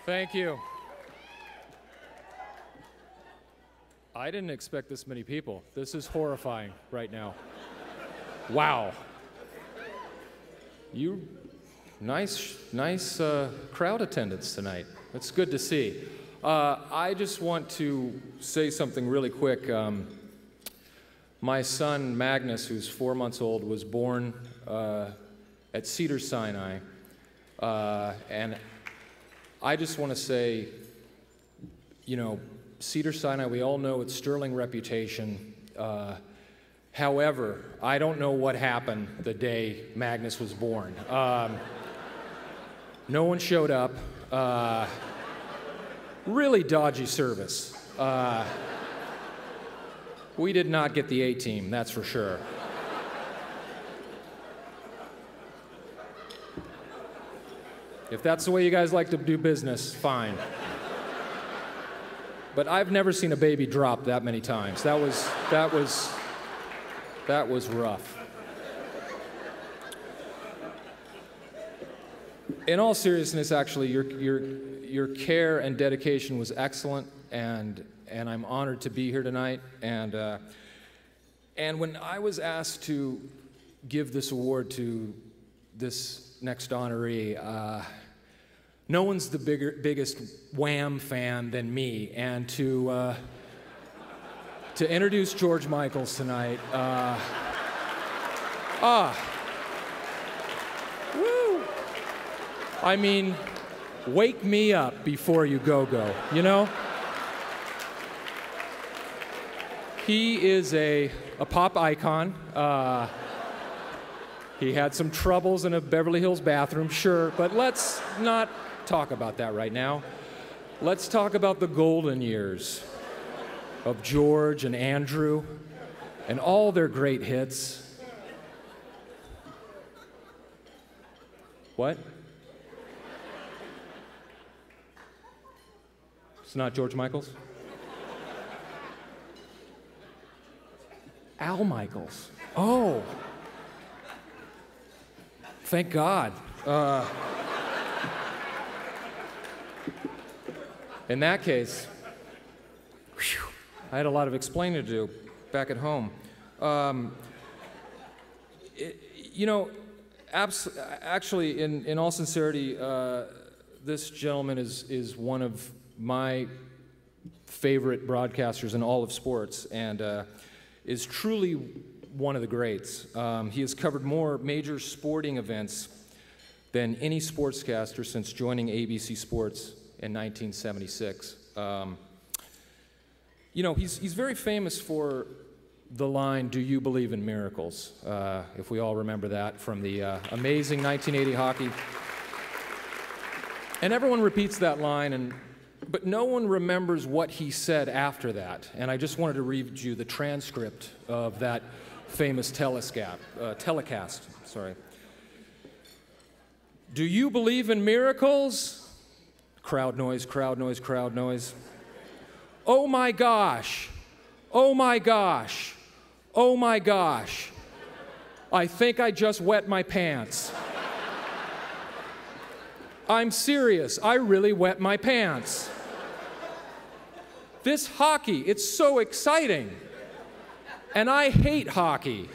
Thank you. I didn't expect this many people. This is horrifying right now. Wow. Nice crowd attendance tonight. That's good to see. I just want to say something really quick. My son, Magnus, who's 4 months old, was born at Cedars-Sinai. And I just want to say, you know, Cedars-Sinai, we all know its sterling reputation. However, I don't know what happened the day Magnus was born. No one showed up. Really dodgy service. We did not get the A-team, that's for sure. If that's the way you guys like to do business, fine. But I've never seen a baby drop that many times. That was rough. In all seriousness, actually, your care and dedication was excellent, and I'm honored to be here tonight. And when I was asked to give this award to this next honoree, no one's the biggest Wham fan than me, and to introduce George Michaels tonight. Woo! I mean, wake me up before you go, you know? He is a pop icon. He had some troubles in a Beverly Hills bathroom, sure, but let's not talk about that right now. Let's talk about the golden years of George and Andrew and all their great hits. What? It's not George Michaels? Al Michaels. Oh. Thank God. In that case, whew, I had a lot of explaining to do back at home. You know, actually, in all sincerity, this gentleman is one of my favorite broadcasters in all of sports, and is truly one of the greats. He has covered more major sporting events than any sportscaster since joining ABC Sports in 1976. You know, he's very famous for the line, "Do you believe in miracles?" If we all remember that from the amazing 1980 hockey. And everyone repeats that line, but no one remembers what he said after that. And I just wanted to read you the transcript of that famous telecast. Sorry. "Do you believe in miracles?" Crowd noise, crowd noise, crowd noise. "Oh my gosh, oh my gosh, oh my gosh. I think I just wet my pants. I'm serious, I really wet my pants. This hockey, it's so exciting. And I hate hockey."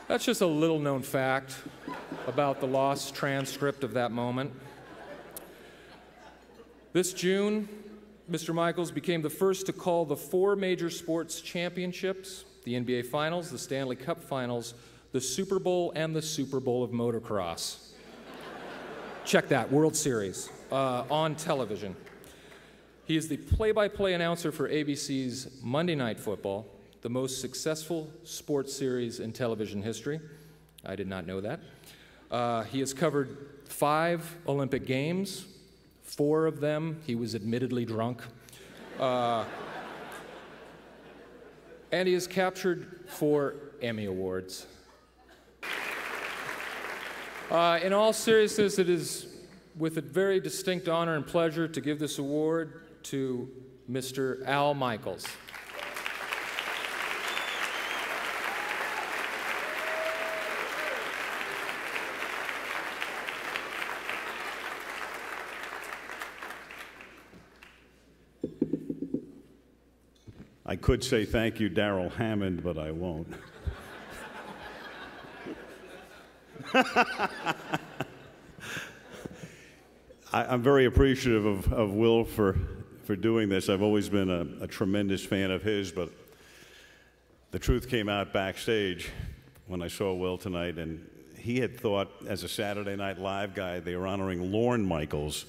That's just a little known fact about the lost transcript of that moment. This June, Mr. Michaels became the first to call the 4 major sports championships, the NBA Finals, the Stanley Cup Finals, the Super Bowl, and the Super Bowl of motocross. Check that, World Series, on television. He is the play-by-play announcer for ABC's Monday Night Football, the most successful sports series in television history. I did not know that. He has covered 5 Olympic Games. 4 of them, he was admittedly drunk. And he is captured 4 Emmy Awards. In all seriousness, it is with a very distinct honor and pleasure to give this award to Mr. Al Michaels. I could say thank you, Darrell Hammond, but I won't. I'm very appreciative of Will for doing this. I've always been a tremendous fan of his, but the truth came out backstage when I saw Will tonight, and he had thought, as a Saturday Night Live guy, they were honoring Lorne Michaels.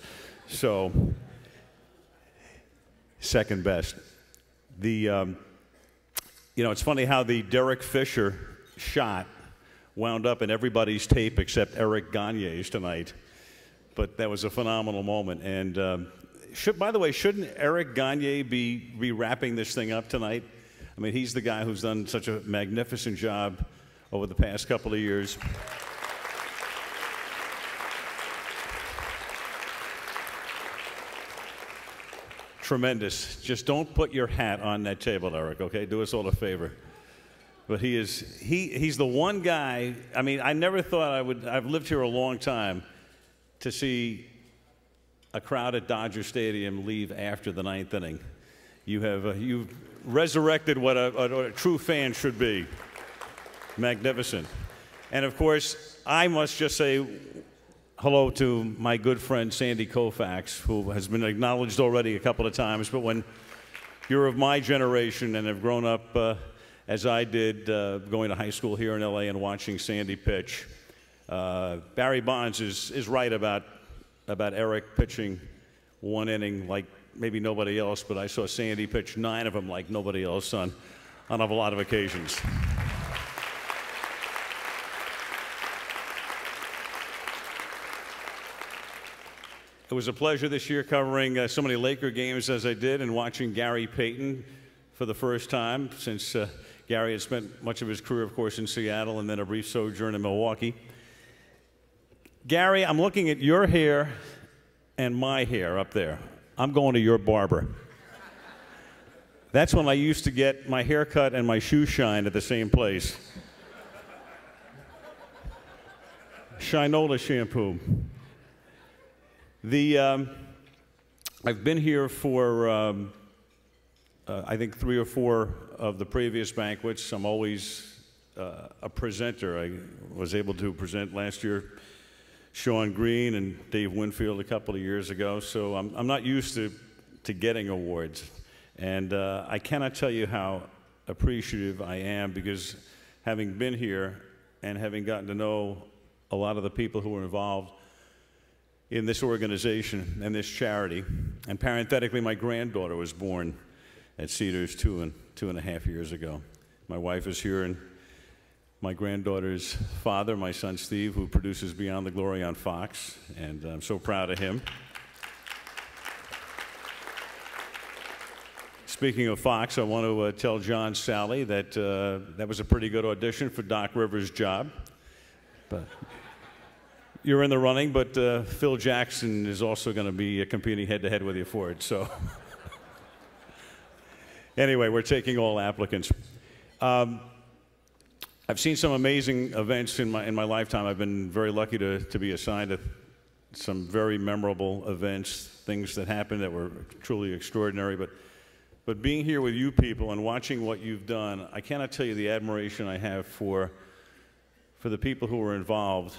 So, second best. You know, it's funny how the Derek Fisher shot wound up in everybody's tape except Eric Gagne's tonight. But that was a phenomenal moment. And by the way, shouldn't Eric Gagne be wrapping this thing up tonight? I mean, he's the guy who's done such a magnificent job over the past couple of years. Tremendous. Just don't put your hat on that table, Eric, okay? Do us all a favor. But he's the one guy, I mean, I never thought I've lived here a long time to see a crowd at Dodger Stadium leave after the ninth inning. You've resurrected what a true fan should be. Magnificent. And of course, I must just say hello to my good friend Sandy Koufax, who has been acknowledged already a couple of times, but when you're of my generation and have grown up as I did, going to high school here in LA and watching Sandy pitch, Barry Bonds is right about Eric pitching one inning like maybe nobody else, but I saw Sandy pitch 9 of them like nobody else on a lot of occasions. It was a pleasure this year covering so many Laker games as I did and watching Gary Payton for the first time since Gary had spent much of his career, of course, in Seattle and then a brief sojourn in Milwaukee. Gary, I'm looking at your hair and my hair up there. I'm going to your barber. That's when I used to get my hair cut and my shoes shined at the same place. Shinola shampoo. I've been here for, I think, 3 or 4 of the previous banquets. I'm always a presenter. I was able to present last year Sean Green and Dave Winfield a couple of years ago, so I'm not used to getting awards. And I cannot tell you how appreciative I am, because having been here and having gotten to know a lot of the people who were involved in this organization and this charity, and parenthetically, my granddaughter was born at Cedars 2.5 years ago. My wife is here, and my granddaughter's father, my son Steve, who produces Beyond the Glory on Fox, and I'm so proud of him. Speaking of Fox, I want to tell John Sally that that was a pretty good audition for Doc Rivers' job. But you're in the running, but Phil Jackson is also going to be competing head-to-head with you for it. So anyway, we're taking all applicants. I've seen some amazing events in my lifetime. I've been very lucky to be assigned to some very memorable events, things that happened that were truly extraordinary. But being here with you people and watching what you've done, I cannot tell you the admiration I have for the people who were involved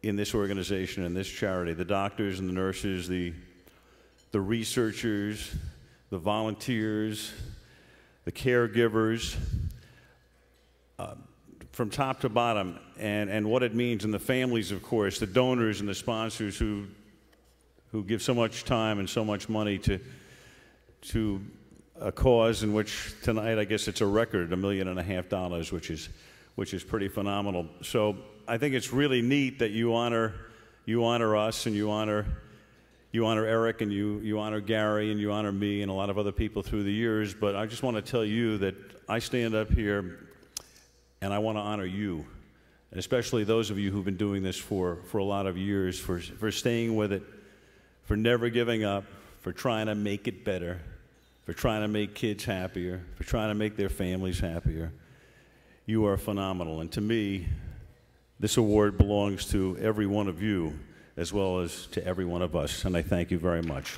in this organization and this charity, the doctors and the nurses, the researchers, the volunteers, the caregivers, from top to bottom, and what it means, and the families, of course, the donors and the sponsors who give so much time and so much money to a cause in which tonight, I guess it's a record, $1.5 million, which is pretty phenomenal. So I think it's really neat that you honor us, and you honor Eric, and you honor Gary, and you honor me and a lot of other people through the years. But I just want to tell you that I stand up here and I want to honor you, and especially those of you who've been doing this for a lot of years, for staying with it, for never giving up, for trying to make it better, for trying to make kids happier, for trying to make their families happier. You are phenomenal. And to me, this award belongs to every one of you as well as to every one of us. And I thank you very much.